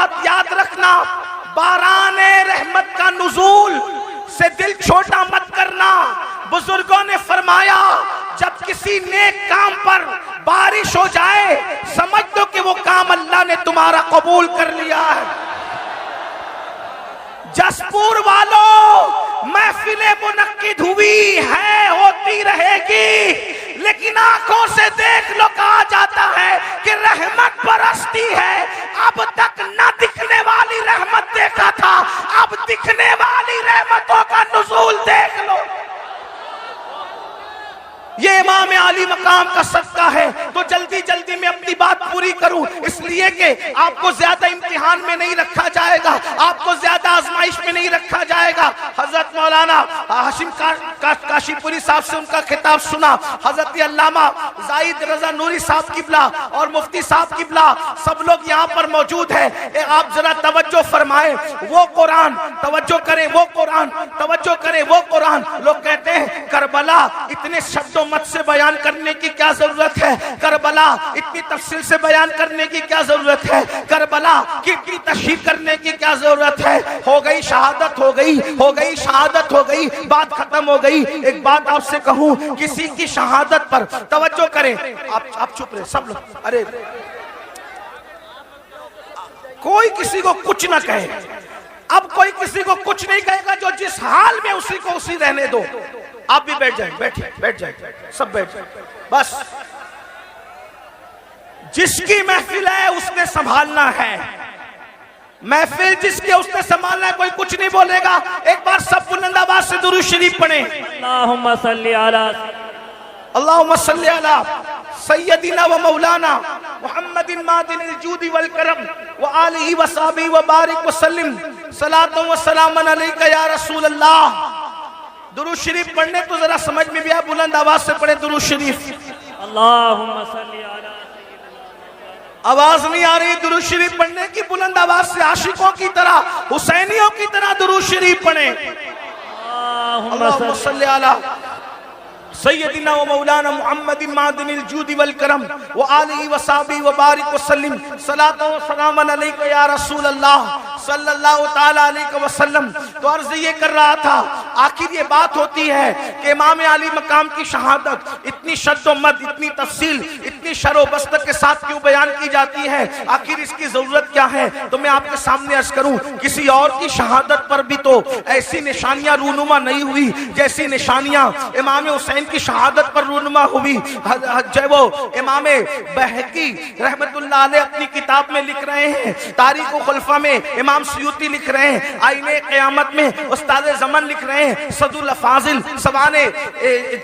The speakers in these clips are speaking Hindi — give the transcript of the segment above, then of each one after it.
बात याद रखना, बाराने रहमत का नुज़ूल से दिल छोटा मत करना। बुजुर्गों ने फरमाया जब किसी नेक काम पर बारिश हो जाए समझ दो कि वो काम अल्लाह ने तुम्हारा कबूल कर लिया है। जसपुर वालों, महफिलें मुनक्किद हुई है, होती रहेगी, लेकिन आंखों से देख लो, कहा जाता है कि रहमत बरसती है। अब तक न दिखने वाली रहमत देखा था, अब दिखने वाली रहमतों का नुज़ूल देख लो। ये इमाम आली मकाम का सदका है। तो जल्दी जल्दी में अपनी बात पूरी करूं, इसलिए कि आपको ज्यादा इम्तिहान में नहीं रखा जाएगा, आपको ज्यादा आजमाइश में नहीं रखा जाएगा। हजरत मौलाना हाशिम काशीपुरी साहब से उनका खिताब सुना, हजरत अल्लामा जाहिद रजा नूरी साहब किबला और मुफ्ती साहब किबला सब लोग यहाँ पर मौजूद है। आप जरा तवज्जो फरमाएं, वो कुरान तवज्जो करें, वो कुरान तवज्जो करें, वो कुरान। लोग कहते हैं करबला इतने शब्दों मत से बयान करने की क्या जरूरत है, करबला इतनी तफसील से बयान करने की क्या जरूरत है, करबला की तशरीह करने की क्या जरूरत है। हो गई शहादत, हो गई शहादत, हो गई, बात खत्म हो गई। एक बात आपसे कहूं, किसी की शहादत पर तवज्जो करें। आप चुप रहे सब लोग, अरे कोई किसी को कुछ ना कहे। अब कोई किसी को कुछ नहीं कहेगा, जो जिस हाल में उसी को उसी रहने दो। आप भी बैठ जाए, बैठ जाए, सब बैठ जाए। बस जिसकी महफिल है उसने संभालना है, महफिल जिसके उसने संभालना है, कोई कुछ नहीं बोलेगा। एक बार सब बुलंद आवाज से दुरूद शरीफ पढ़ें। अल्लाहुम्मा सल्ली अला अल्लाहुम्मा सल्ली अला सय्यदिना व मौलाना मुहम्मदिन मादिनिल जूदी वल करम व आलिहि व सहबिहि व बारिक व सल्लिम सलातु व सलामन अलैका या रसूल अल्लाह। दुरूद शरीफ पढ़ने तो जरा समझ में भी आए, बुलंद आवाज से पढ़े दुरूद शरीफ। अल्लाहुम्मा सल्ली अला, आवाज नहीं आ रही दुरूद शरीफ पढ़ने की, बुलंद आवाज से आशिकों की तरह, हुसैनियों की तरह दुरूद शरीफ पढ़े। अल्लाहुम्मा सल्ली अला सय्यदिना व मौलाना मुहम्मदिन मादिनिल जूदी वल करम व आलिहि व सहबिहि व बारिक व सल्लिम सलातु व सलामन अलैका या रसूल अल्लाह सल्लल्लाहु तआला अलैहि वसल्लम। तो अर्ज ये कर रहा था, आखिर ये बात होती है कि इमाम आली मकाम की शहादत इतनी शद्दो मद, इतनी तफसील, इतनी शरो बस्त के साथ क्यों बयान की जाती है, आखिर इसकी जरूरत क्या है। तो मैं आपके सामने अर्ज करूं, किसी और की शहादत पर भी तो ऐसी निशानियां रूनुमा नहीं हुई जैसी निशानियां इमाम हुसैन की शहादत पर रूनुमा हुई। जय वो इमाम बहकी रहमतुल्लाह अलैह अपनी किताब में लिख रहे हैं, तारीख खुलफा में इमाम सुयूती लिख रहे हैं, आईने क़यामत में उस्ताद ज़मन लिख रहे हैं, सदुल फाजिल सवाने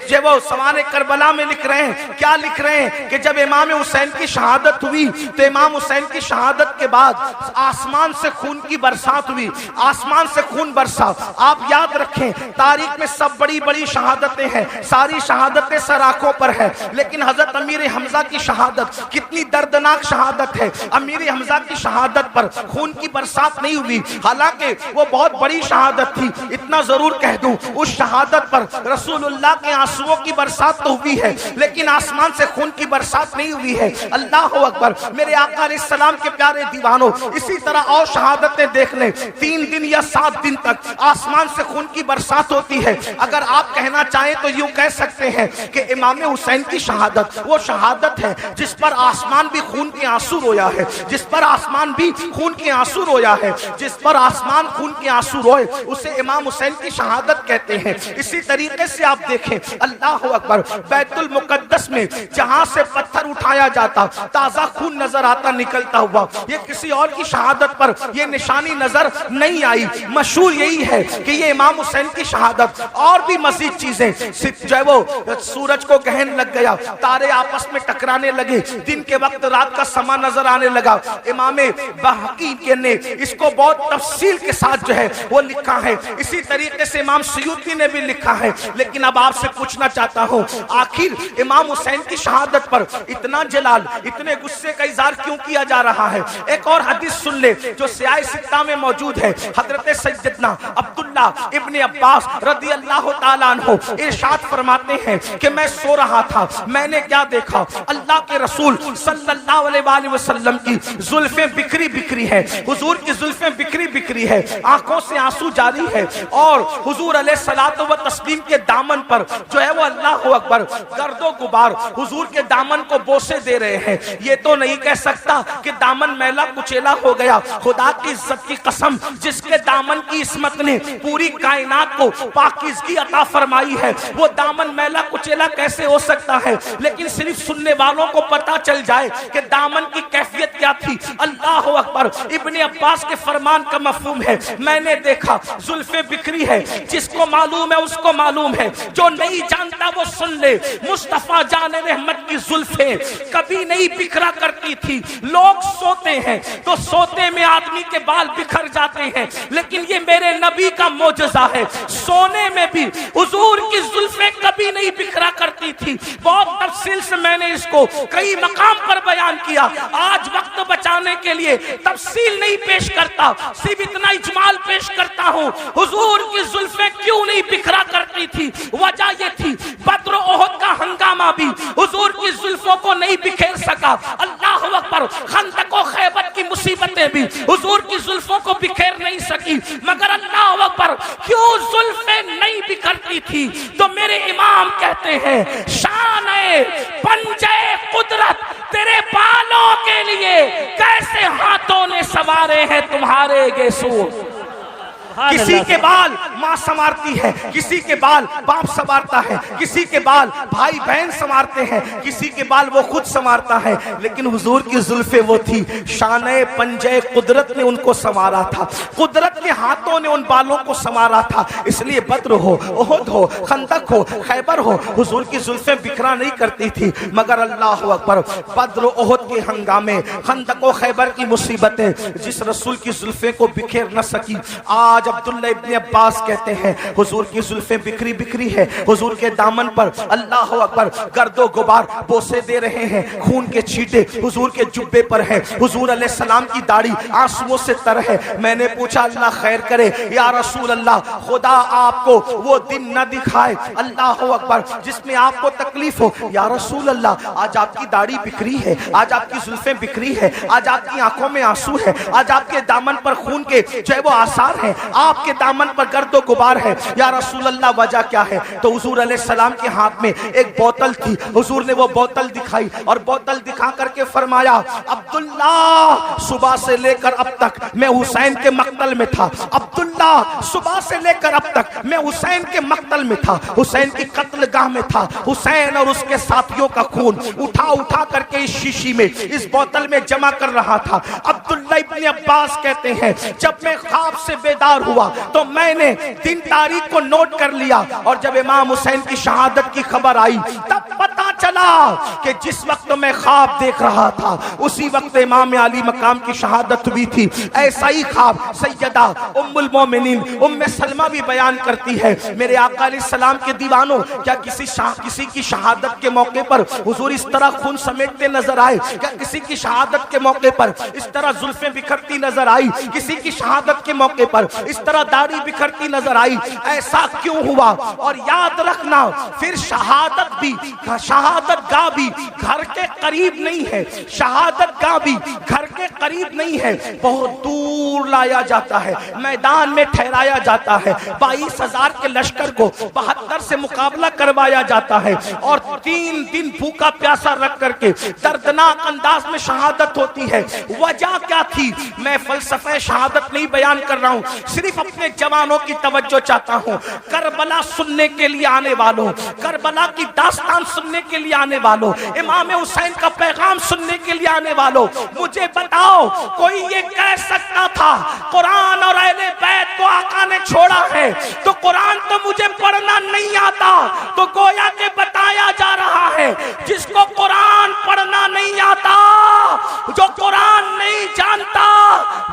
जय वो सवाने करबला में लिख रहे हैं। क्या लिख रहे हैं कि जब इमाम हुसैन की शहादत हुई तो इमाम हुसैन की शहादत के बाद आसमान से खून की बरसात हुई, आसमान से खून बरसा। आप याद रखें, तारीख में सब बड़ी बड़ी शहादतें हैं, सारी शहादतें सर आंखों पर है, लेकिन हजरत अमीर हमजा की शहादत कितनी दर्दनाक शहादत है। अमीर हमजा की शहादत पर खून की बरसात नहीं हुई, हालांकि वो बहुत बड़ी शहादत थी। इतना जरूर कह दूं, उस शहादत पर रसूलुल्लाह के आंसुओं की बरसात तो हुई है, लेकिन आसमान से खून की बरसात नहीं हुई है। अल्लाह अकबर। मेरे आका अलैहिस्सलाम के प्यारे दीवानों, इसी तरह और शहादतें देख लें, 3 दिन या 7 दिन तक आसमान से खून की बरसात होती है। अगर आप कहना चाहें तो यूं कह सकते हैं कि इमाम हुसैन की शहादत वो शहादत है जिस पर आसमान भी खून के आंसू रोया है, जिस पर आसमान भी खून के आंसू रोया है, जिस पर आसमान खून के आंसू रोए उसे इमाम हुसैन की शहादत कहते हैं। इसी तरीके से आप देखें, अल्लाह अकबर, बैतुल मुकद्दस में जहां से पत्थर उठाया जाता ताजा खून नजर आता निकलता हुआ, ये किसी और की शहादत पर ये निशानी नजर नहीं आई। मशहूर यही है कि ये इमाम हुसैन की शहादत। और भी मजीद चीजें, जो वो सूरज को गहन लग गया, तारे आपस में टकराने लगे, दिन के वक्त रात का समा नजर आने लगा। इमाम बहकी ने इसको बहुत तफसील के साथ जो है वो लिखा है। इसी तरीके से इमाम सयूती ने भी लिखा है। लेकिन अब आपसे पूछना चाहता हूं, आखिर इमाम हुसैन की शहादत पर इतना जलाल, इतने गुस्से का इजहार क्यों किया जा रहा है? एक और हदीस सुन ले जो सियाह सित्ता में मौजूद है। हजरत सैयदना अब्दुल्ला इब्ने अब्बास रदी अल्लाह ताला अन्हु इरशाद फरमाते हैं कि मैं सो रहा था, मैंने क्या देखा, अल्लाह के रसूल सल्लल्लाहु अलैहि वसल्लम की जुल्फें बिखरी बिखरी है, हुजूर की जुल्फें बिखरी बिखरी है, आंखों से आंसू जारी है, और हुजूर अलैहिस्सलातु व तस्लीम के दामन पर जो है वो अल्लाहु अकबर गर्दो गुबार हुजूर के दामन को बोसे दे रहे हैं। ये तो नहीं कह सकता कि दामन मैला कुचेला हो गया। खुदा की इज्जत की कसम, जिसके दामन की इस्मत ने पूरी कायनात को पाकीज़गी अता फरमाई है, वो दामन मैला कुचेला कैसे हो सकता है? लेकिन सिर्फ सुनने वालों को पता चल जाए कि दामन की कैफियत क्या थी। अल्लाह अकबर। इब्ने अब्बास के फरमान का मफहूम है, मैंने देखा जुल्फे बिखरी है, जिसको मालूम है उसको मालूम है, जो नहीं जानता वो सुन ले। मुस्तफा जाने रहमत की जुल्फे कभी नहीं बिखरा करती थी। लोग सोते हैं तो सोते में आदमी के बाल बिखर जाते हैं, लेकिन ये मेरे नबी का मोजज़ा है, सोने में भी हुजूर की जुल्फे कभी नहीं बिखरा करती थी। बहुत तफसील से मैंने इसको कई मकाम पर बयान किया। आज वक्त बचाने के लिए तफसील नहीं पेश करता, सिर्फ इतना इजमाल पेश करता हूँ। हुजूर की जुल्फे क्यों नहीं बिखरा करती थी? वजह ये थी, बद्र ओहद का हंगामा भी हुजूर की जुल्फों को नहीं बिखेर सका। अल्लाह अकबर। खंदक और खैबर की मुसीबतें भी हुजूर की जुल्फों को बिखेर नहीं सकी। मगर अल्लाह अकबर, क्यों जुल्फे नहीं बिखरती थी? तो मेरे इमाम कहते हैं, शान है पंजे कुदरत तेरे बालों के लिए कैसे हाथों ने संवारे हैं तुम्हारे गेसू। किसी के बाल माँ संवारती है, किसी के बाल बाप संवारता है, किसी के बाल भाई बहन संवारते हैं, किसी के बाल वो खुद संवारता है, लेकिन हुजूर की जुल्फे वो थी, शाने पंजे कुदरत ने उनको संवारा था, कुदरत के हाथों ने उन बालों को संवारा था। इसलिए बद्र हो, ओहद हो, खंदक हो, खैबर हो, हुजूर की जुल्फे बिखरा नहीं करती थी। मगर अल्लाह अकबर, बद्र ओहद के हंगामे, खंदक और खैबर की मुसीबतें जिस रसूल की जुल्फे को बिखेर न सकी, आज अब्दुल्ला इब्ने अब्बास कहते हैं हुजूर की जुल्फें बिखरी बिखरी है, हुजूर के दामन पर अल्लाह अकबर गर्दो गुबार बोसे दे रहे हैं, खून के छींटे हुजूर के जुब्बे पर है, हुजूर अलैहिस्सलाम की दाढ़ी आंसुओं से तर है। मैंने पूछा, अल्लाह खैर करे या रसूल अल्लाह, खुदा आपको वो दिन न दिखाए अल्लाह अकबर जिसमें आपको तकलीफ हो। या रसूल अल्लाह, आज आपकी दाढ़ी बिखरी है, आज आपकी जुल्फें बिखरी है, आज आपकी आंखों में आंसू है, आज आपके दामन पर खून के जो है वो आसार हैं, आपके दामन पर गर्दो गुबार है। या रसूल अल्लाह, वजह क्या है? तो हुजूर अलैहिस्सलाम के हाथ में एक बोतल थी, हुजूर ने वो बोतल दिखाई और बोतल दिखा करके फरमाया, अब्दुल्ला सुबह से लेकर अब तक मैं हुसैन के मक्तल में था, अब्दुल्ला सुबह से लेकर अब तक मैं हुसैन के मक्तल में था, हुसैन की कत्लगाह में था, हुसैन और उसके साथियों का खून उठा उठा करके इस शीशी में, इस बोतल में जमा कर रहा था। अब्दुल्ला इब्ने अब्बास कहते हैं, जब मैं ख्वाब से बेदार हुआ तो मैंने दिन तारीख को नोट कर लिया, और जब इमाम हुसैन की शहादत की खबर आई तब पता चला कि जिस वक्त मैं ख्वाब देख रहा था उसी वक्त इमाम अली मकाम की शहादत हुई थी। ऐसा ही ख्वाब सैयदा उम्मुल मोमिनीन उम्मे सलमा भी बयान करती है। मेरे आका अलैहिस्सलाम के दीवानों, क्या किसी की शहादत के मौके पर हुजूर इस तरह खून समेटते नजर आए? क्या किसी की शहादत के मौके पर इस तरह जुल्फें बिखरती नजर आई? किसी की शहादत के मौके पर इस तरह दाढ़ी बिखरती नजर आई? ऐसा क्यों हुआ? और याद रखना, फिर शहादत गाह भी घर के करीब नहीं है, शहादत गाह भी घर के करीब नहीं है, बहुत दूर लाया जाता है, मैदान में ठहराया जाता है। 22,000 के लश्कर को 72 से मुकाबला करवाया जाता है, और 3 दिन भूखा प्यासा रख करके दर्दनाक अंदाज में शहादत होती है। वजह क्या थी? मैं फलसफे शहादत नहीं बयान कर रहा हूं, सिर्फ अपने जवानों की तवज्जो चाहता हूं। करबला सुनने के लिए आने वालों, करबला की दास्तान सुनने के लिए आने वालों, इमाम हुसैन का पैगाम सुनने के लिए आने वालों, मुझे बताओ, कोई ये कह सकता था कुरान और अहले बैत को आका ने छोड़ा है तो कुरान तो मुझे पढ़ना नहीं आता? तो गोया के बताया जा रहा है, जिसको कुरान पढ़ना नहीं आता, जो कुरान नहीं जानता,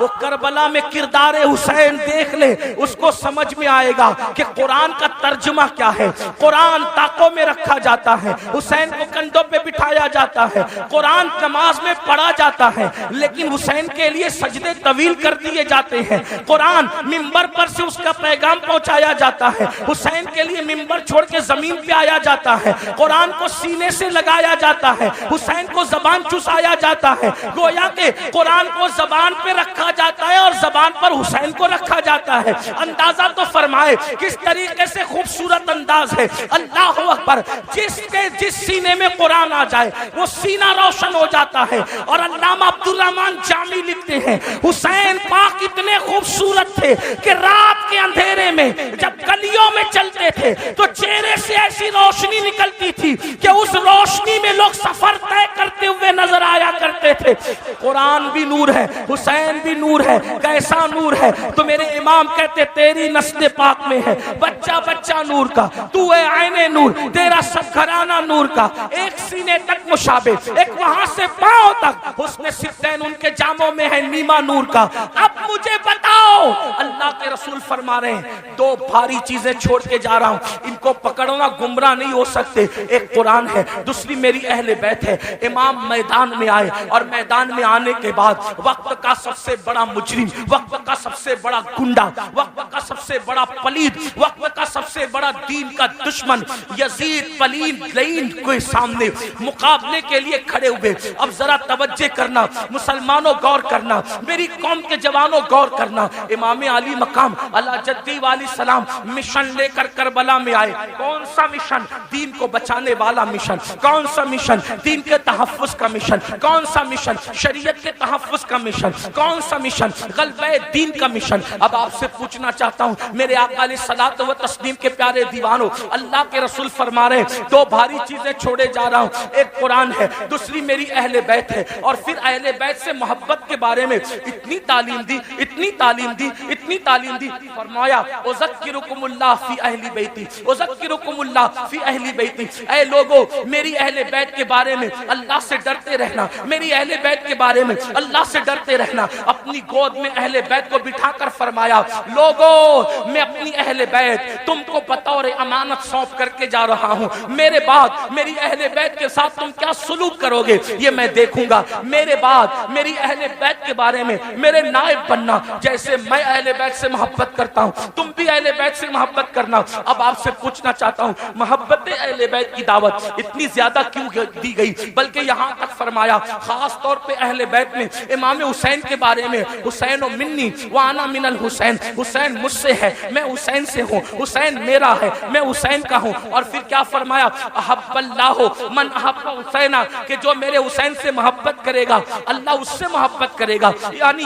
वो करबला में किरदार हुसैन देख ले, उसको समझ में आएगा कि कुरान का तर्जुमा क्या है। कुरान ताकों में रखा जाता है, हुसैन को कंधों पे बिठाया जाता है, कुरान नमाज में पढ़ा जाता है, लेकिन हुसैन के लिए सजदे तवील कर दिए जाते हैं। कुरान मिंबर पर से उसका पैगाम पहुंचाया जाता है, हुसैन के लिए मिंबर छोड़ के जमीन पे आया जाता है, कुरान को सीने से लगाया जाता है, हुसैन को जबान चुसाया जाता है। गोया के कुरान को जबान पे रखा जाता है और जबान पर हुसैन को रखा जाता है। अंदाजा तो फरमाए किस तरीके से खूबसूरत अंदाज है। अल्लाह अकबर, जिस सीने में कुरान आ जाए वो सीना रोशन हो जाता है। और अल्लामा अब्दुल रहमान जामी लिखते हैं, हुसैन पाक इतने खूबसूरत थे कि रात के अंधेरे में जब गलियों में चलते थे तो चेहरे से ऐसी रोशनी निकलती थी कि उस रोशनी में लोग सफर तय करते हुए नजर आया करते थे। कुरान भी नूर है, हुसैन भी नूर है। कैसा नूर है? तो मेरे इमाम कहते तेरी नस्ल पाक में है बच्चा बच्चा नूर का, तू है आईने नूर, तेरा सब घराना नूर का। एक सीने तक मुशाबे, एक वहां से पांव तक हुस्न सित्तैन उनके जामों में है नीमा नूर का। अब मुझे बताओ, अल्लाह के रसूल फरमा रहे हैं दो भारी चीजें छोड़ के जा रहा हूं, इनको पकड़ना, गुमराह नहीं हो सकते। एक कुरान है, दूसरी मेरी अहले बैत है। इमाम मैदान में आए और मैदान में आने के बाद वक्त का सबसे बड़ा मुजरिम, वक्त का सबसे बड़ा गुंडा, वक्त का सबसे बड़ा पलीद, वक्त का सबसे बड़ा दीन का दुश्मन यजीद पलीद लईन के सामने मुकाबले के लिए खड़े हुए। अब जरा तवज्जो करना मुसलमानों, गौर करना, मेरी कौम के जवानों गौर करना। इमाम अली मकाम अल्लाह जद्दी वाली सलाम मिशन लेकर करबला में आए। कौन सा मिशन? दीन को बचाने वाला मिशन। कौन सा मिशन? दीन के तहफ्फुज का मिशन। कौन सा मिशन? शरीयत के तहफ्फुज का मिशन। कौन सा मिशन? गलबे दीन का मिशन। अब आपसे पूछना चाहता हूं मेरे आका अलैहिस्सलात व तस्लीम के प्यारे दीवानों, अल्लाह के रसूल फरमा रहे दो भारी चीजें छोड़े जा रहा हूं, एक कुरान है, दूसरी मेरी अहले बैत है। और फिर अहले बैत से मोहब्बत के बारे में इतनी तालीम दी, इतनी तालीम दी, इतनी तालीम दी। फरमाया उज़क्किरुकुमुल्लाह फी अहली बैती, उज़क्किरुकुमुल्लाह फी अहली बैती। ऐ लोगों, मेरी अहले बैत के बारे में अल्लाह से डरते रहना, मेरी अहले बैत के बारे में अल्लाह से डरते रहना। अपनी गोद में अहले बैत को बिठाकर फरमाया, लोगों मैं अपनी अहले बैत तुमको बतौर अमानत सौंप करके जा रहा हूं, मेरे बाद मेरी अहले बैत के साथ तुम क्या सुलूक करोगे ये मैं देखूंगा। मेरे बाद मेरी अहले बैत के बारे में मेरे नायब बनना, जैसे मैं अहले बैत से मोहब्बत करता हूं तुम भी अहले बैत से मोहब्बत करना। अब आपसे पूछना चाहता हूं, मोहब्बत अहले बैत की दावत इतनी ज्यादा क्यों दी गई? बल्कि यहां तक फरमाया खास तौर पे अहले बैत में इमाम हुसैन के बारे में, हुसैन मिन्नी व अना मिनल हुसैन, हुसैन मुझसे है, मैं हुसैन से हूं, हुसैन मेरा है, मैं हुसैन का हूं। और फिर क्या फरमाया, अहब्बल्लाहु मन अहब्ब हुसैना, कि जो मेरे हुसैन से मोहब्बत करेगा अल्लाह उससे मोहब्बत करेगा। यानी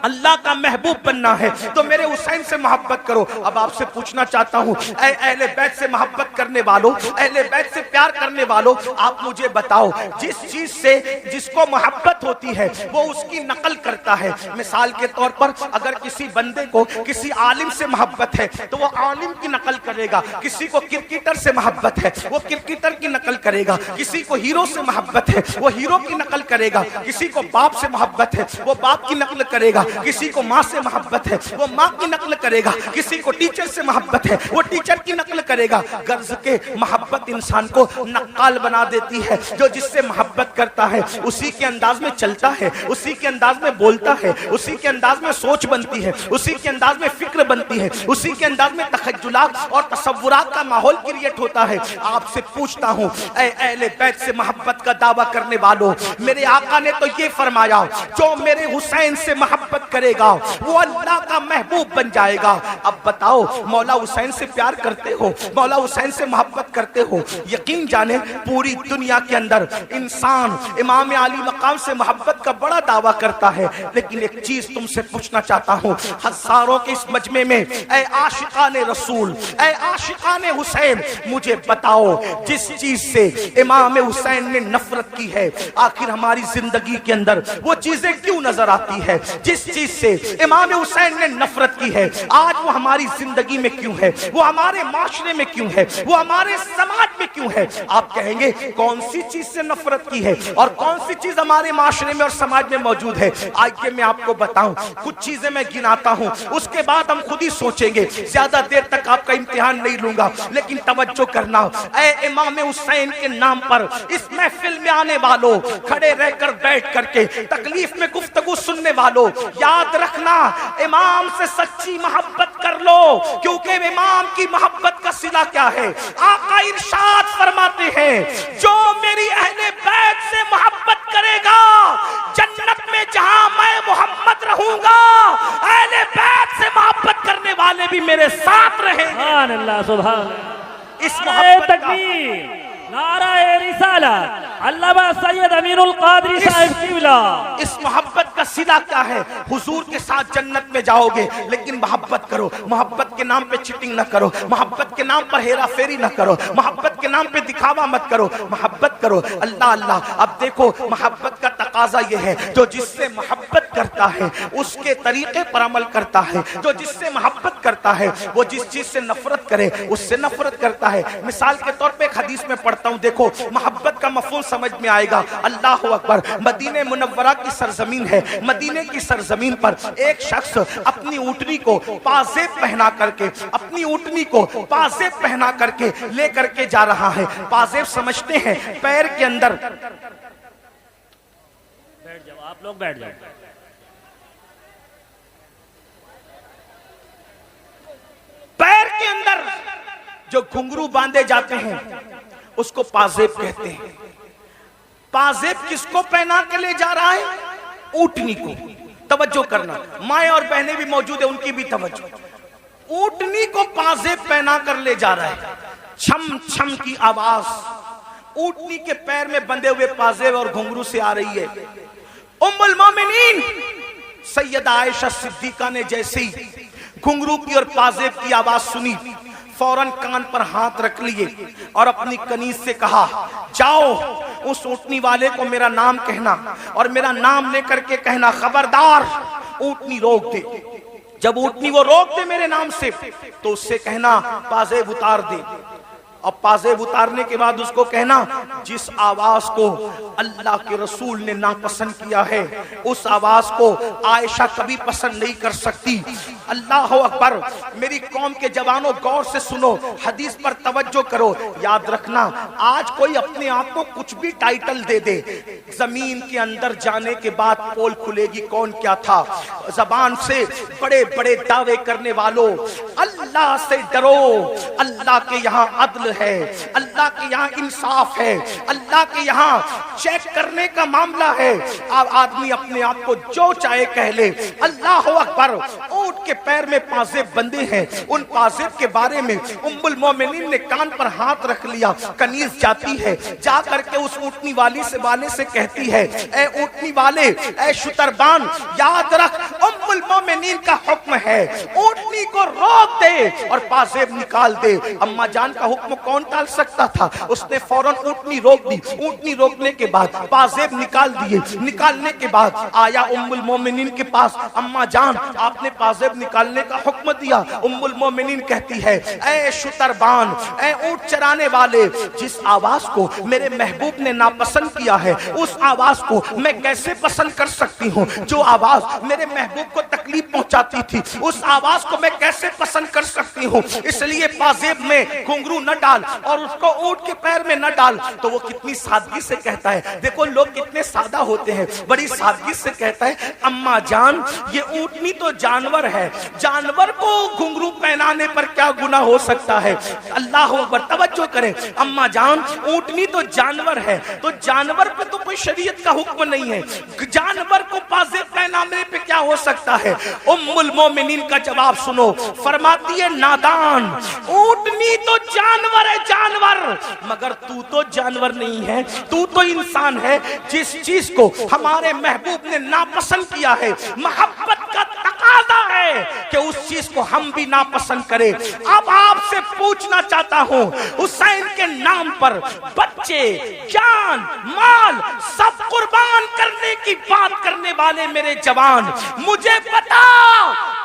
अल्लाह का महबूब बनना है तो मेरे हुसैन से मोहब्बत करो। अब आपसे पूछना चाहता हूं, ऐ अहले बैत से मोहब्बत करने वालों, अहले बैत से प्यार करने वालों, आप मुझे बताओ जिस चीज से जिसको मोहब्बत होती है वो उसकी नकल करता है। मिसाल के तौर पर अगर किसी बंदे को किसी आलिम से मोहब्बत है तो वो आलिम की नकल करेगा, किसी को क्रिकेटर से मोहब्बत है वो क्रिकेटर की नकल करेगा, किसी को हीरो से मोहब्बत है वो हीरो की नकल करेगा, किसी को बाप से मोहब्बत है वो बाप की नकल करेगा, किसी को माँ से मोहब्बत है वो माँ की नकल करेगा, किसी को टीचर से मोहब्बत है वो टीचर की नकल करेगा। गर्ज के मोहब्बत इंसान को नक्काल बना देती है। जो जिससे मोहब्बत करता है उसी के अंदाज में चलता है, उसी के अंदाज में बोलता है, उसी के अंदाज में सोच बनती है, उसी के अंदाज में फिक्र बनती है, उसी के अंदाज में तखज्जुलात और तसव्वुरात का माहौल क्रिएट होता है। आपसे पूछता हूं, ऐ अहले बैत से मोहब्बत का दावा करने वालों, मेरे आका ने तो ये फरमाया जो मेरे हुसैन से मोहब्बत करेगा वो अल्लाह का महबूब बन जाएगा। अब बताओ, मौला हुसैन से प्यार करते हो, मौला हुसैन से मोहब्बत करते हो? यकीन जाने पूरी दुनिया के अंदर इंसान इमाम अली मकाम से मोहब्बत का बड़ा दावा करता है, लेकिन एक चीज तुमसे पूछना चाहता हूं, हजारों के इस मजमे में ऐ आशिकाने रसूल, ऐ आशिकाने हुसैन, मुझे बताओ जिस चीज से इमाम हुसैन ने नफरत की है आखिर हमारी जिंदगी के अंदर वो चीजें क्यों नजर आती है? जिस चीज से इमाम हुसैन ने नफरत की है आज वो हमारी जिंदगी में क्यों है, वो हमारे माशरे में क्यों है, वो हमारे समाज में क्यों है। आप कहेंगे कौन सी चीज से नफरत की है और कौन सी चीज हमारे माशरे में और समाज में मौजूद है। आइए मैं आपको बताऊं, कुछ चीजें मैं गिनाता हूं, उसके बाद हम खुद ही सोचेंगे। ज्यादा देर तक आपका इम्तिहान नहीं लूंगा, लेकिन तवज्जो करना। ऐ इमाम हुसैन के नाम पर इस महफिल में आने वालों, खड़े रहकर बैठ करके तकलीफ में गुफ्तगू सुनने वालों, याद रखना इमाम से सच्ची मोहब्बत कर लो, क्योंकि इमाम की मोहब्बत का सिला क्या है। आका इरशाद फरमाते हैं, जो मेरी अहले बैत से मोहब्बत करेगा जन्नत में जहां मैं मोहम्मद रहूंगा, अहले बैत से मोहब्बत करने वाले भी मेरे साथ रहेंगे। सुभान अल्लाह, सुभान अल्लाह। इस मोहब्बत तकबीर, नाराए रिसालत, अल्लामा सैयद अमीरुल कादरी साहिब क़िबला। इस मोहब्बत का सिला क्या है। हुजूर के साथ जन्नत में जाओगे, लेकिन मोहब्बत करो। मोहब्बत के नाम पे चिटिंग न करो, मोहब्बत के नाम पर हेरा फेरी न करो, मोहब्बत के नाम पे दिखावा मत करो, मोहब्बत करो। अल्लाह अल्लाह। अब देखो, मोहब्बत का तकाजा यह है, जो जिससे मोहब्बत करता है उसके तरीके पर अमल करता है। जो जिससे मोहब्बत करता है वो जिस चीज से नफरत करे उससे नफरत करता है। मिसाल के तौर पे एक हदीस में पढ़ता हूं, देखो मोहब्बत का मफहूम समझ में आएगा। अल्लाह अकबर। मदीने मुनव्वरा की सरजमीन है, मदीने की सरजमीन पर एक शख्स अपनी ऊँटनी को पाजेब पहना करके, अपनी ऊँटनी को पाजेब पहना करके ले करके जा रहा है। पाजेब समझते हैं पैर के अंदर। बैठ जाओ, आप लोग बैठ जाओ। पैर के अंदर जो घुंघरू बांधे जाते हैं उसको पाजेब कहते हैं। पाजेब किसको पहना के ले जा रहा है? ऊँटनी को। तवज्जो करना, माएं और बहनें भी मौजूद है, उनकी भी तवज्जो। ऊँटनी को पाजेब पहना कर ले जा रहा है। छम छम की आवाज ऊँटनी के पैर में बंधे हुए पाजेब और घुंघरू से आ रही है। उम्मुल मोमिनीन सैयदा आयशा सिद्दीका ने जैसे ही घुंघरू की और पाजेब की आवाज सुनी, फौरन कान पर हाथ रख लिए और अपनी कनीज से कहा, जाओ उस ऊँटनी वाले को मेरा नाम कहना और मेरा नाम लेकर के कहना, खबरदार ऊँटनी रोक दे। जब ऊँटनी वो रोक दे मेरे नाम से, तो उससे कहना पाजेब उतार दे। अब पाजेब उतारने के बाद उसको कहना, जिस आवाज को अल्लाह के रसूल ने नापसंद किया है उस आवाज को आयशा कभी पसंद नहीं कर सकती। अल्लाह अकबर। मेरी कौम के जवानों, गौर से सुनो, हदीस पर तवज्जो करो। याद रखना, आज कोई अपने आप को कुछ भी टाइटल दे दे, जमीन के अंदर जाने के बाद पोल खुलेगी कौन क्या था। जबान से बड़े बड़े दावे करने वालों, अल्लाह से डरो। अल्लाह के यहाँ अदल है, अल्लाह के यहाँ इंसाफ है, अल्लाह के यहाँ चेक करने का मामला है। अब आदमी अपने आप को जो चाहे कह ले। अल्लाह अकबर। ऊँट के पैर में पाजेब बंधे हैं, उन पाजेब के बारे में उम्मुल मोमिनीन ने कान पर हाथ रख लिया। कनीज जाती है, जा करके उस ऊँटनी वाली से कहती है, ए ऊँटनी वाले, ए शुतरबान, याद रख उम्मुल मोमिनीन का हुक्म है, ऊँटनी को रोक दे और पाजेब निकाल दे। अम्मा जान का हुक्म कौन टाल सकता था? उसने फौरन ऊँटनी रोक दी। ऊँटनी रोकने के बाद पाजेब निकाल दिए। निकालने के बाद आया उम्मुल मोमिनीन के पास, अम्मा जान आपने पाजेब निकालने का हुक्म दिया। उम्मुल मोमिनीन कहती है, ए शुतरबान, ए ऊँट चराने वाले, जिस आवाज को मेरे महबूब ने नापसंद किया है उस आवाज को मैं कैसे पसंद कर सकती हूँ? जो आवाज मेरे महबूब को तकलीफ पहुंचाती थी उस आवाज को मैं कैसे पसंद कर सकती हूँ? इसलिए पाजेब में घुंघरू न डाल और उसको ऊँट के पैर में न डाल। तो वो कितनी सादगी से कहता है, देखो लोग कितने सादा होते हैं, बड़ी सादगी से कहता है, अम्मा जान ये ऊँटनी तो जानवर है, जानवर को घुंघरू पहनाने पर क्या गुनाह हो सकता है? अल्लाह अकबर। तवज्जो करें, अम्मा जान ऊँटनी तो जानवर है, तो जानवर पे तो कोई शरीयत का हुक्म नहीं है, जानवर को पाजेब पहनाने पे क्या हो सकता है? उम्मुल मोमिनीन का जवाब सुनो, फरमाती है, नादान, ऊँटनी तो जानवर है, जानवर, मगर तू तो जानवर नहीं है, तू तो इंसान है। जिस चीज को हमारे महबूब ने नापसंद किया है, मोहब्बत का तकाजा है कि उस चीज को हम भी नापसंद करें। अब आपसे पूछना चाहता हूं, हुसैन के नाम पर बच्चे, जान, माल सब कुर्बान करने की बात करने वाले मेरे जवान, मुझे बता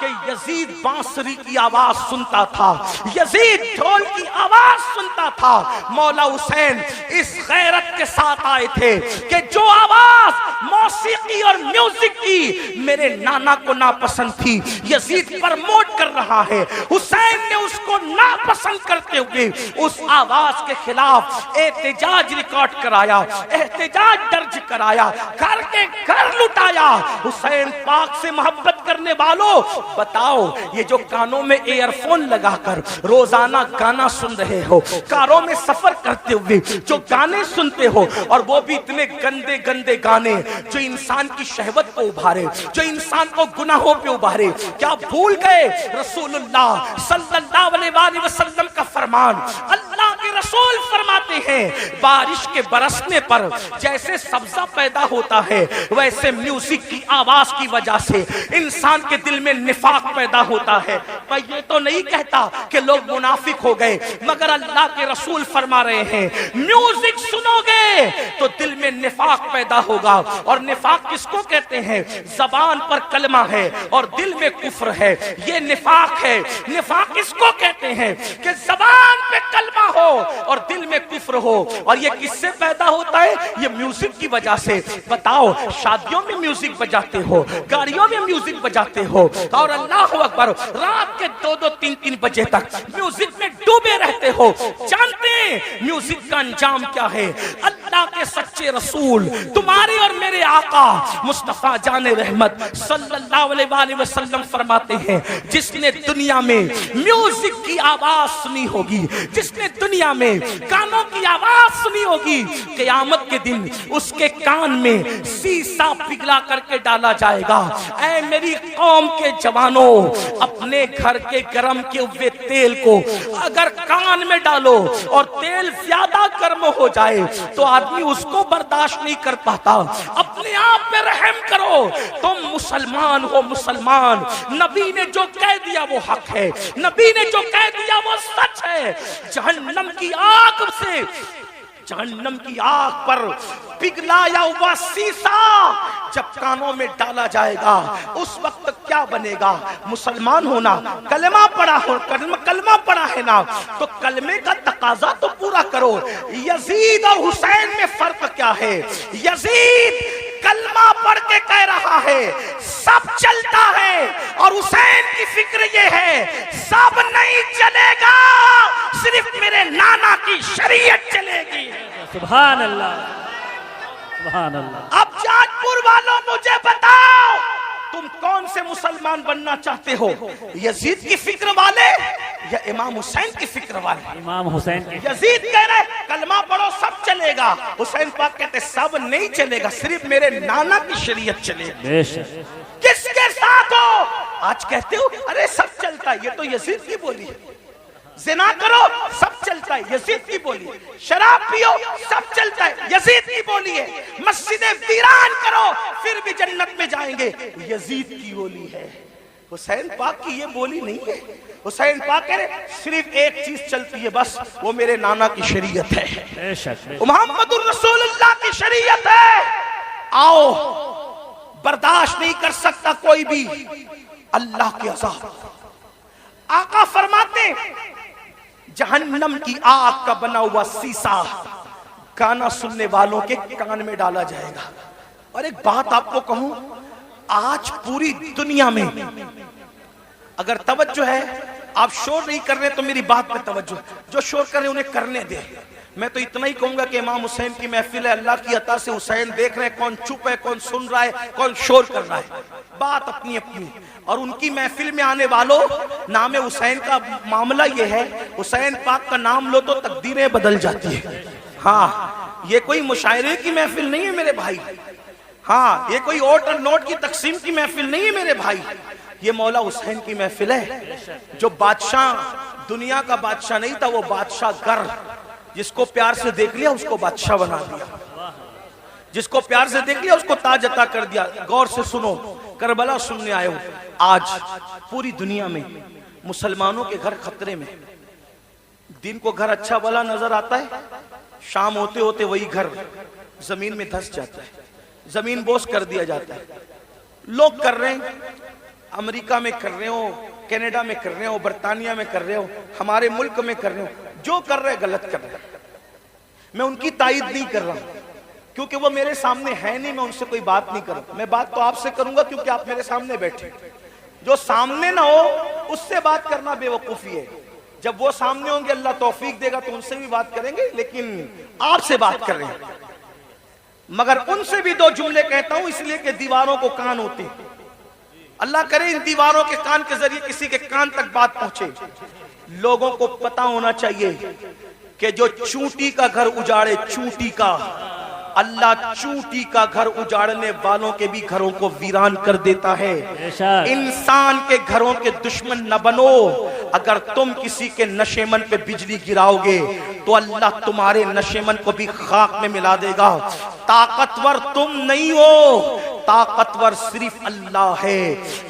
कि यजीद बांसुरी की आवाज सुनता था, यजीद ढोल की आवाज सुनता था। मौला हुसैन इस गैरत के साथ आए थे कि जो आवाज मौसीकी और म्यूजिक की मेरे नाना को नापसंद थी, यजीद प्रमोट कर रहा है। हुसैन ने उसको नापसंद करते हुए उस आवाज के खिलाफ एहतजाज रिकॉर्ड कराया, एहतजाज दर्ज कराया, घर के घर लुटाया। हुसैन पाक से मोहब्बत करने वालों, बताओ ये जो कानों में ईयरफोन लगाकर रोजाना गाना सुन रहे हो, कारों में सफर करते हुए जो गाने सुनते हो, और वो भी इतने गंदे गंदे गाने जो इंसान की शहवत को उभारे, जो इंसान को गुनाहों पे उभारे, क्या भूल गए रसूलुल्लाह सल्लल्लाहु अलैहि वसल्लम का फरमान? अल्लाह के रसूल फरमाते हैं, बारिश के बरसने पर जैसे सब्जा पैदा होता है, वैसे म्यूजिक की आवाज की वजह से इंसान के दिल में निफाक पैदा होता है। मैं ये तो नहीं कहता कि लोग मुनाफिक हो गए, मगर अल्लाह के रसूल फरमा रहे हैं, म्यूजिक सुनोगे तो दिल में निफाक पैदा होगा। और निफाक किसको कहते हैं? जबान पर कलमा है और दिल में कुफ्र है, ये निफाक है। निफाक किसको कहते हैं? कि जबान पे कलमा हो और दिल में कुफ्र हो। और ये किससे पैदा होता है? ये म्यूजिक की वजह से। बताओ, शादियों में म्यूजिक बजाते हो, गाड़ियों में म्यूजिक बजाते हो, और अल्लाह अकबर रात के 2-2, 3-3 बजे तक म्यूजिक में डूबे रहते हो। जानते हैं म्यूजिक का अंजाम क्या है? अल्लाह के सच्चे रसूल तुम्हारे और मेरे आका मुस्तफा जाने रहमत सल्लल्लाहु अलैहि वसल्लम फरमाते हैं, जिसने दुनिया में म्यूजिक की आवाज सुनी होगी, जिसने दुनिया में गानों की आवाज सुनी होगी, क़यामत के दिन उसके कान में शीशा पिघला करके डाला जाएगा। ऐ मेरी कौम के जवानों, अपने घर के गरम के हुए तेल को अगर कान में डालो और तेल ज्यादा गर्म हो जाए तो आदमी उसको बर्दाश्त नहीं कर पाता। अपने आप पे रहम करो, तुम मुसलमान हो, मुसलमान। नबी ने जो कह दिया वो हक है, नबी ने जो कह दिया वो सच है। जहन्नम की आग से, जहन्नम की आग पर पिघलाया हुआ शीशा जब कानों में डाला जाएगा, उस वक्त क्या बनेगा? मुसलमान होना, कलमा पढ़ा हो, कलमा पढ़ा है ना, तो कलमे का तकाजा तो पूरा करो। यजीद और हुसैन में फर्क क्या है? यजीद कलमा पढ़ के कह रहा है सब चलता है, और हुसैन की फिक्र ये है सब नहीं चलेगा, सिर्फ मेरे नाना की शरीयत चलेगी। सुभान अल्लाह, सुभान अल्लाह। अब जाजपुर वालों मुझे बताओ, तुम कौन से मुसलमान बनना चाहते हो? यजीद की फिक्र वाले या इमाम हुसैन की फिक्र वाले? इमाम हुसैन की। यजीद कह रहे कलमा पढ़ो सब चलेगा, हुसैन पाक कहते सब नहीं चलेगा, सिर्फ मेरे नाना की शरीयत चलेगी। किसके साथ हो? आज कहते हो अरे सब चलता है, ये तो यजीद की बोली है। जिना करो सब चलता है, यजीद की बोली है। शराब पियो सब चलता है, यजीद की बोली है। मस्जिदें वीरान करो फिर भी जन्नत में जाएंगे, यजीद की बोली है। हुसैन पाक की ये बोली नहीं है। हुसैन पाक कह रहे सिर्फ एक चीज चलती है बस, वो मेरे नाना की शरीयत है, मुहम्मदुर रसूलुल्लाह की शरीयत है। आओ, बर्दाश्त नहीं कर सकता कोई भी अल्लाह के अज़ाब। आका फरमाते जहन्नम की आग का बना हुआ शीशा गाना सुनने वालों के कान में डाला जाएगा। और एक बात आपको कहूं, आज पूरी दुनिया में अगर तवज्जो है, आप शोर नहीं कर रहे तो मेरी बात पे तवज्जो, जो शोर कर रहे उन्हें करने दे। मैं तो इतना ही कहूंगा कि इमाम हुसैन की महफिल है, अल्लाह की अता से हुसैन देख रहे हैं कौन चुप है, कौन सुन रहा है, कौन शोर कर रहा है, बात अपनी अपनी। और उनकी महफिल में आने वालों, नाम हुसैन का मामला ये है, हुसैन पाक का नाम लो तो तकदीरें बदल जाती है। हाँ, ये कोई मुशायरे की महफिल नहीं है मेरे भाई। हाँ, ये कोई ओट और नोट की तकसीम की महफिल नहीं है मेरे भाई। ये मौला हुसैन की महफिल है, जो बादशाह, दुनिया का बादशाह नहीं था, वो बादशाह गर, जिसको प्यार से देख लिया उसको बादशाह बना दिया, जिसको प्यार से देख लिया उसको ताज अता कर दिया। गौर से सुनो, करबला सुनने आए हो। आज पूरी दुनिया में मुसलमानों के घर खतरे में। दिन को घर अच्छा भला नजर आता है, शाम होते होते वही घर जमीन में धंस जाता है, जमीन बोस कर दिया जाता है। लोग कर रहे हैं, अमेरिका में कर रहे हो, कनाडा में कर रहे हो, बर्तानिया में कर रहे हो, हमारे मुल्क में कर रहे हो, जो कर रहे गलत कर रहे। मैं उनकी तायीद नहीं कर रहा क्योंकि वो मेरे सामने है नहीं, मैं उनसे कोई बात नहीं करूं। मैं बात तो आपसे करूंगा क्योंकि आप मेरे सामने बैठे। जो सामने ना हो उससे बात करना बेवकूफी है। जब वो सामने होंगे अल्लाह तौफीक देगा तो उनसे भी बात करेंगे, लेकिन आपसे बात कर रहे हैं। मगर उनसे भी दो जुमले कहता हूं इसलिए कि दीवारों को कान होते हैं। अल्लाह करे इन दीवारों के कान के जरिए किसी के कान तक बात पहुंचे। लोगों को पता होना चाहिए कि जो चूंटी का घर उजाड़े, चूंटी का, अल्लाह चूंटी का घर उजाड़ने वालों के भी घरों को वीरान कर देता है। इंसान के घरों के दुश्मन न बनो। अगर तुम किसी के नशेमन पे बिजली गिराओगे तो अल्लाह तुम्हारे नशेमन को भी खाक में मिला देगा। ताकतवर तुम नहीं हो, ताकतवर सिर्फ अल्लाह है।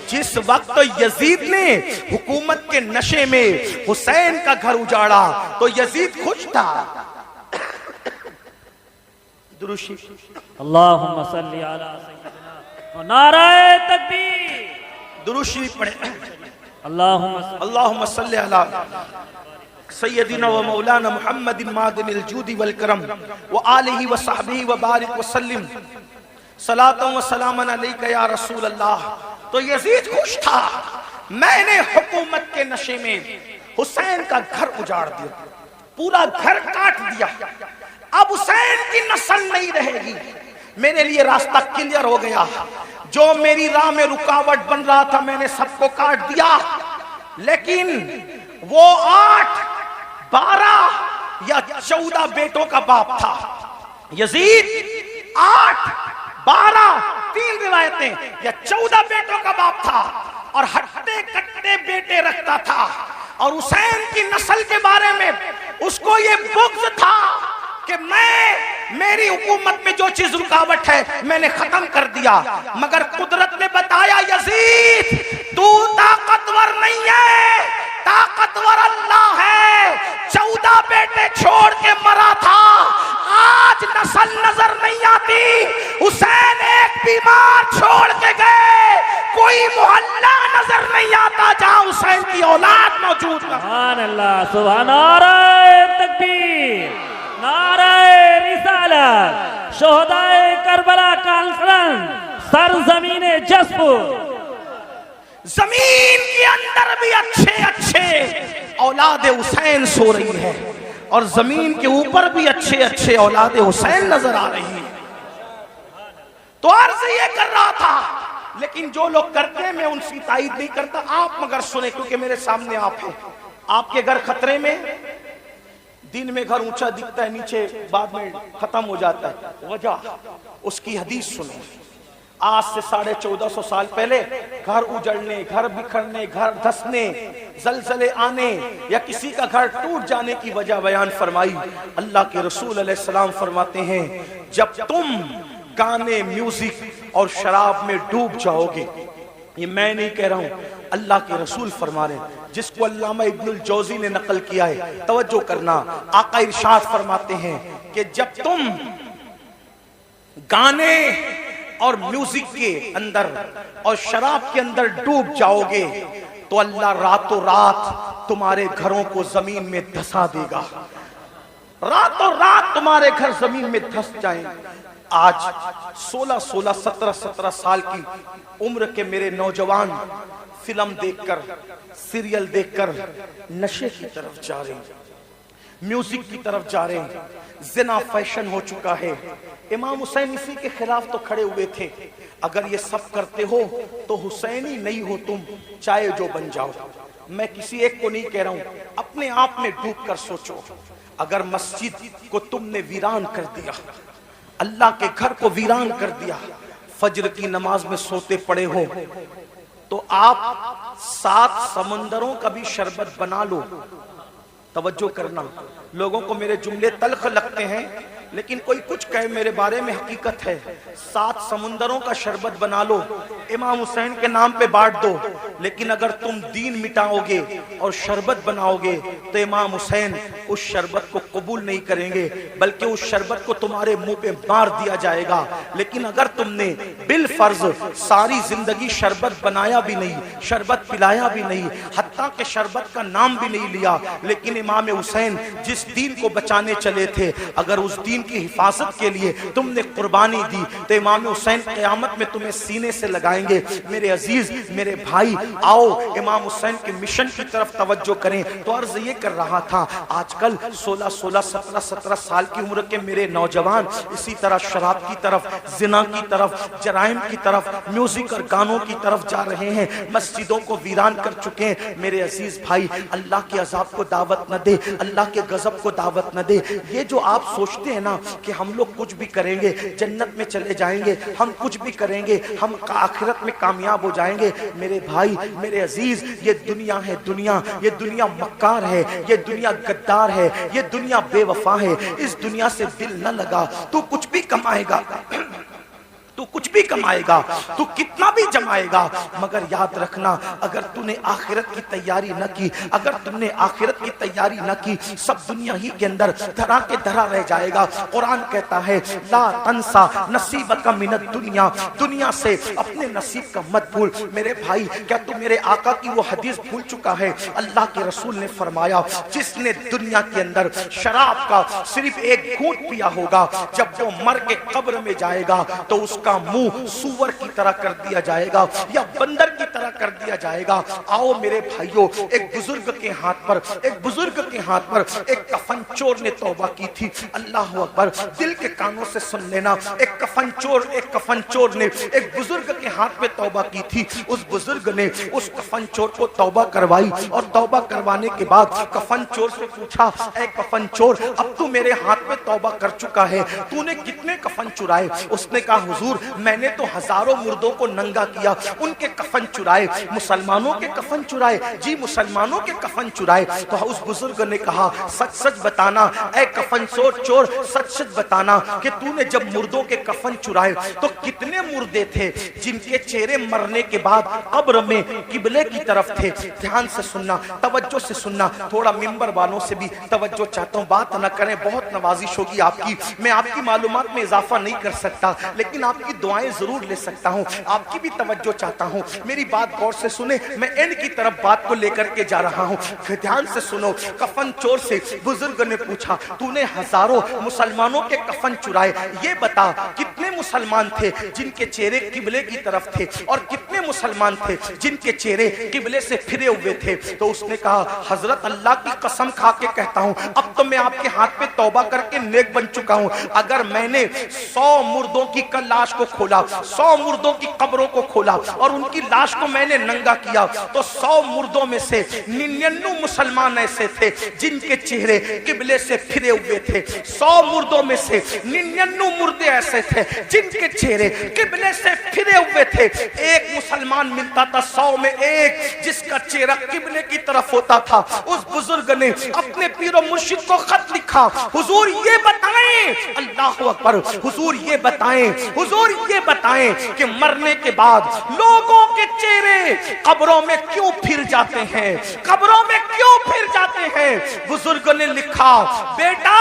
जिस वक्त यजीद ने हुकूमत के नशे में हुसैन का घर उजाड़ा तो यजीद खुश था। अल्लाहुम्मा सल्ली अला सय्यिदिना, नाराए तकबीर, दुरूद शरीफ पढ़े। अल्लाहुम्मा सल्ली अला सय्यिदिना व मौलाना मुहम्मदिन मादिनिल जूदी वल करम व आलिहि व सहबिहि व बारिक व सल्लिम सलातन व सलामन अलैका या रसूल अल्लाह। तो यजीद खुश था, मैंने हुकूमत के नशे में हुसैन का घर उजाड़ दिया, पूरा घर काट दिया। अब हुसैन की नस्ल नहीं रहेगी। मेरे लिए रास्ता क्लियर हो गया। जो मेरी राह में रुकावट बन रहा था मैंने सबको काट दिया। लेकिन वो 8, 12 या 14 बेटों का बाप था यजीद। 8, 12, 3 रिवायतें या 14 बेटों का बाप था और हट्टे कट्टे बेटे रखता था। और हुसैन की नस्ल के बारे में उसको ये बुग़्ज़ था कि मेरी हुकूमत में जो चीज रुकावट है मैंने खत्म कर दिया। मगर कुदरत ने बताया यजीद तू ताकतवर नहीं है, ताकतवर अल्लाह है। 14 बेटे छोड़ के मरा था, आज नस्ल नजर नहीं आती। हुसैन एक बीमार छोड़ के गए, कोई मोहल्ला नजर नहीं आता जहां हुसैन की औलाद मौजूद ना। सुभान अल्लाह, सुभान नाराए तकबीर, नाराए रिसालत, शोहदाए करबला कॉन्फ्रेंस, सरजमीने जसपुर। जमीन के अंदर भी अच्छे अच्छे औलाद हुसैन सो रही है और जमीन के ऊपर भी अच्छे अच्छे औलाद हुसैन नजर आ रही है। तो अर्ज ये कर रहा था, लेकिन जो लोग करते हैं मैं उनकी तायीद नहीं करता। आप मगर सुने क्योंकि मेरे सामने आप हैं। आपके घर खतरे में, दिन में घर ऊंचा दिखता है, नीचे बाद में खत्म हो जाता है। वजह उसकी हदीस सुनो। आज से 1450 साल पहले घर उजड़ने, घर बिखरने, घर धसने, जलजले आने या किसी का घर टूट जाने की वजह बयान फरमाई। अल्लाह के रसूल अलैहिस्सलाम फरमाते हैं जब तुम गाने, म्यूजिक और शराब में डूब जाओगे, ये मैं नहीं कह रहा हूं, अल्लाह के रसूल फरमा रहे हैं, जिसको अल्लामा इब्नुल जौजी ने नकल किया है। तवज्जो करना, आका इरशाद फरमाते हैं कि जब तुम गाने और म्यूजिक के अंदर और शराब के अंदर डूब जाओगे तो अल्लाह रातों रात तुम्हारे घरों को जमीन में धसा देगा। रातों रात तुम्हारे घर जमीन में धस जाएंगे। आज 16, 17 साल की उम्र के मेरे नौजवान फिल्म देखकर, सीरियल देखकर नशे की तरफ जा रहे हैं, म्यूजिक की तरफ जा रहे हैं। जिना फैशन हो चुका है। इमाम हुसैन इसी के खिलाफ तो खड़े हुए थे। अगर ये सब करते हो तो हुसैनी नहीं हो तुम, चाहे जो बन जाओ। मैं किसी एक को नहीं कह रहा हूं, अपने आप में डूब कर सोचो। अगर मस्जिद को तुमने वीरान कर दिया, अल्लाह के घर को वीरान कर दिया, फजर की नमाज में सोते पड़े हो, तो आप 7 समंदरों का भी शरबत बना लो। तवज्जो करना, लोगों को मेरे जुमले तल्ख लगते हैं लेकिन कोई कुछ कहे मेरे बारे में, हकीकत है 7 समुंदरों का शरबत बना लो, इमाम हुसैन के नाम पे बांट दो, लेकिन अगर तुम दीन मिटाओगे और शरबत बनाओगे तो इमाम हुसैन उस शरबत को कबूल नहीं करेंगे, बल्कि उस शरबत को तुम्हारे मुंह पे मार दिया जाएगा। लेकिन अगर तुमने बिल फर्ज सारी जिंदगी शरबत बनाया भी नहीं, शरबत पिलाया भी नहीं, हत्ता के शरबत का नाम भी नहीं लिया, लेकिन इमाम हुसैन जिस दीन को बचाने चले थे, अगर उस दीन की हिफाजत के लिए तुमने कुर्बानी दी तो इमाम हुसैन क़यामत में तुम्हें सीने से लगाएंगे। मेरे अजीज, मेरे भाई, आओ इमाम हुसैन के मिशन की तरफ तवज्जो करें। तो अर्ज ये कर रहा था, आजकल 16-16, 17-17 साल की उम्र के मेरे नौजवान इसी तरह शराब की तरफ, जिना की तरफ, जराइम की तरफ, म्यूजिक और गानों की तरफ जा रहे हैं, मस्जिदों को वीरान कर चुके हैं। मेरे अजीज भाई, अल्लाह के अजाब को दावत न दे, अल्लाह के गजब को दावत न दे। ये जो आप सोचते हैं ना कि हम लोग कुछ भी करेंगे जन्नत में चले जाएंगे, हम कुछ भी करेंगे हम आखिरत में कामयाब हो जाएंगे, मेरे भाई, मेरे अजीज, ये दुनिया है दुनिया, ये दुनिया मक्कार है, ये दुनिया गद्दार है, ये दुनिया बेवफा है। इस दुनिया से दिल न लगा, तू कुछ भी कमाएगा, तू कुछ भी कमाएगा, तू कितना भी जमाएगा, मगर याद रखना, अगर तूने आखिरत की तैयारी न की, अगर तुमने आखिरत की तैयारी न की, सब दुनिया ही के अंदर धरा के धरा रह जाएगा। कुरान कहता है, ला तंसा नसीबका मिनद दुनिया, दुनिया से अपने नसीब का मत भूल। मेरे भाई, क्या तू मेरे आका की वो हदीस भूल चुका है? अल्लाह के रसूल ने फरमाया, जिसने दुनिया के अंदर शराब का सिर्फ एक घूंट पिया होगा, जब वो मर के कब्र में जाएगा तो उसका मुंह सूअर की तरह कर दिया जाएगा या बंदर की तरह कर दिया जाएगा। आओ मेरे भाइयों, एक बुजुर्ग के हाथ पर एक कफन चोर ने तौबा की थी। अल्लाह अकबर, दिल के कानों से सुन लेना, एक कफन चोर ने एक बुजुर्ग के हाथ पे तौबा की थी। उस बुजुर्ग ने उस कफन चोर को तौबा करवाई और तौबा करवाने के बाद कफन चोर से पूछा, ऐ कफन चोर, अब तू मेरे हाथ पे तौबा कर चुका है, तूने कितने कफन चुराए? उसने कहा, हुजूर, मैंने तो हजारों मुर्दों को नंगा किया, उनके कफन चुराए, मुसलमानों के कफन चुराए, जी मुसलमानों के कफन चुराए। तो उस बुजुर्ग ने कहा, सच सच बताना ऐ कफन चोर, सच सच बताना कि तूने जब मुर्दों के कफन चुराए तो कितने मुर्दे थे जिनके चेहरे मरने के बाद कब्र में किबले की तरफ थे? ध्यान से सुनना, तवज्जो से सुनना, थोड़ा मिंबर वालों से भी तवज्जो चाहता हूँ, बात न करें, बहुत नवाजिश होगी आपकी, मैं आपकी मालूमात में इजाफा नहीं कर सकता, लेकिन आपकी दुआएं जरूर ले सकता हूं, आपकी भी तवज्जो चाहता हूं। मेरी बात गौर से सुने, मैं एंड की तरफ बात को लेकर के जा रहा हूं, ध्यान से सुनो। कफन चोर से बुजुर्ग ने पूछा, तूने हजारों मुसलमानों के कफन चुराए, ये बता कितने मुसलमान थे जिनके चेहरे किबले की तरफ थे और कितने मुसलमान थे जिनके चेहरे किबले से फिरे हुए थे? तो उसने कहा, हजरत अल्लाह की कसम खा के कहता हूं, अब तो मैं आपके हाथ पे तौबा करके नेक बन चुका हूं। अगर मैंने 100 मुर्दों की लाश को खोला, 100 मुर्दों की कब्रों को खोला और उनकी लाश को मैंने नंगा किया, तो 100 मुर्दों में से 99 मुसलमान ऐसे थे जिनके चेहरे किबले से फिरे हुए थे। 100 मुर्दों में से 99 मुर्दे ऐसे थे जिनके चेहरे किबले से फिरे हुए थे। एक मुसलमान मिलता था 100 में एक जिसका चेहरा किबले की तरफ होता था। उस बुजुर्ग ने अपने पीरो मुर्शिद को खत लिखा, हुजूर ये बताएं, अल्लाह अकबर, हुजूर ये बताएं कि मरने के बाद लोगों के चेहरे कब्रों में क्यों फिर जाते हैं, कब्रों में क्यों फिर जाते हैं? बुजुर्ग ने लिखा, बेटा,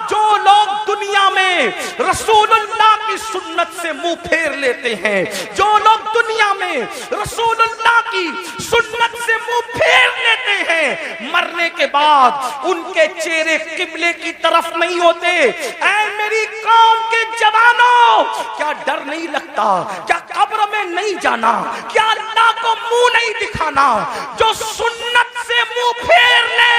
जो लोग दुनिया में रसूलुल्लाह की सुन्नत से मुंह फेर लेते हैं, जो लोग दुनिया में रसूलुल्लाह की सुन्नत से मुंह फेर लेते हैं, मरने के बाद उनके चेहरे किबले की तरफ नहीं होते। ऐ मेरी कौम के जवानों, क्या डर नहीं लगता? क्या कब्र में नहीं जाना? क्या अल्लाह को मुंह नहीं दिखाना? जो सुन्नत से मुंह फेर ले,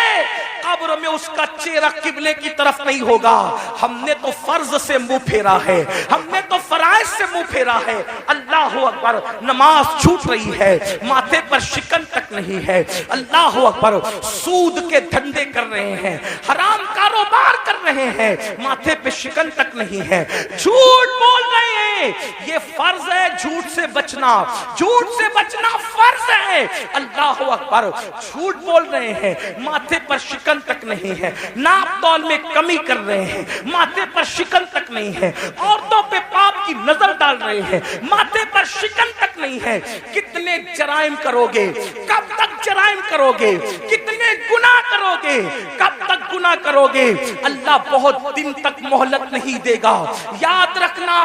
कब्र में उसका चेहरा किबले की तरफ नहीं होगा। हमने तो फर्ज से मुंह फेरा है, हमने तो फराइज से मुंह फेरा है। अल्लाह अकबर, नमाज छूट रही है, माता माथे पर शिकन तक नहीं है। अल्लाह अकबर, सूद के धंधे कर रहे हैं, हराम कारोबार कर रहे हैं, माथे पे शिकन तक नहीं है, झूठ बोल रहे हैं, ये फर्ज है झूठ से बचना, झूठ से बचना फर्ज है। अल्लाह अकबर, झूठ बोल रहे हैं, माथे पर शिकन तक नहीं है, नाप तौल में कमी कर रहे हैं, माथे पर शिकन तक नहीं है, औरतों पे पाप की नजर डाल रहे हैं, माथे पर शिकन तक नहीं है। कितने जराइम करोगे, कब तक जराइम करोगे, कितने गुनाह करोगे, कब तक गुनाह करोगे? अल्लाह बहुत दिन तक मोहलत नहीं देगा, याद रखना।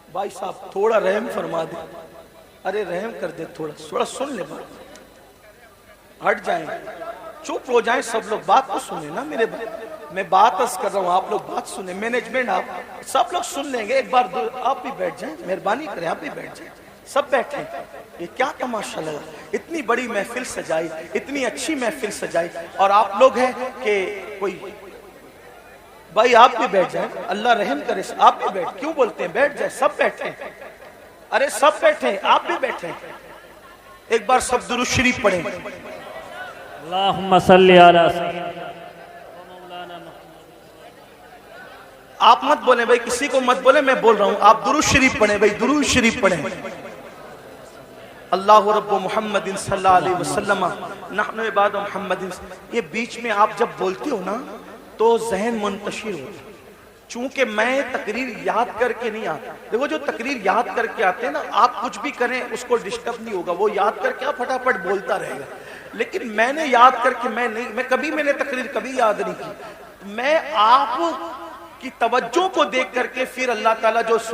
भाई साहब थोड़ा रहम फरमा दे, अरे रहम कर दे, थोड़ा सुन ले, बात हट जाए, चुप हो जाए सब लोग, बात तो सुने ना मेरे भाई, मैं बात कर रहा हूँ, आप लोग बात सुने, मैनेजमेंट आप सब लोग सुन लेंगे। एक बार आप भी बैठ जाएं, मेहरबानी करें, आप भी बैठ जाएं, सब बैठे। ये क्या तमाशा लगा, इतनी बड़ी महफिल सजाई, इतनी अच्छी महफिल सजाई, और आप लोग हैं कि कोई, भाई आप भी बैठ जाएं, अल्लाह रहम करे, आप भी बैठ, क्यों बोलते हैं, बैठ जाए, सब बैठे, अरे सब बैठे, आप भी बैठे। एक बार सब दुरूद शरीफ पढ़ें। अल्लाहुम्मा सल्ली अला आप मत बोले भाई, किसी को मत बोले, मैं बोल रहा हूं, आप दुरूद शरीफ पढ़ें भाई, दुरूद शरीफ पढ़ें। अल्लाह रब्बु मुहम्मदिन सल्लल्लाहु अलैहि वसल्लम नहनु इबादु मुहम्मदिन। ये बीच में आप जब बोलते हो ना तो जहन मुंतशिर होता है, चूंकि मैं तकरीर याद करके नहीं आता। देखो जो तकरीर याद करके आते हैं ना, आप कुछ भी करें उसको डिस्टर्ब नहीं होगा, वो याद करके आप फटाफट बोलता रहेगा। लेकिन मैंने याद करके मैं कभी मैंने तकरीर कभी याद नहीं की, मैं आप की तवज्जो को देख करके फिर अल्लाह ताला जो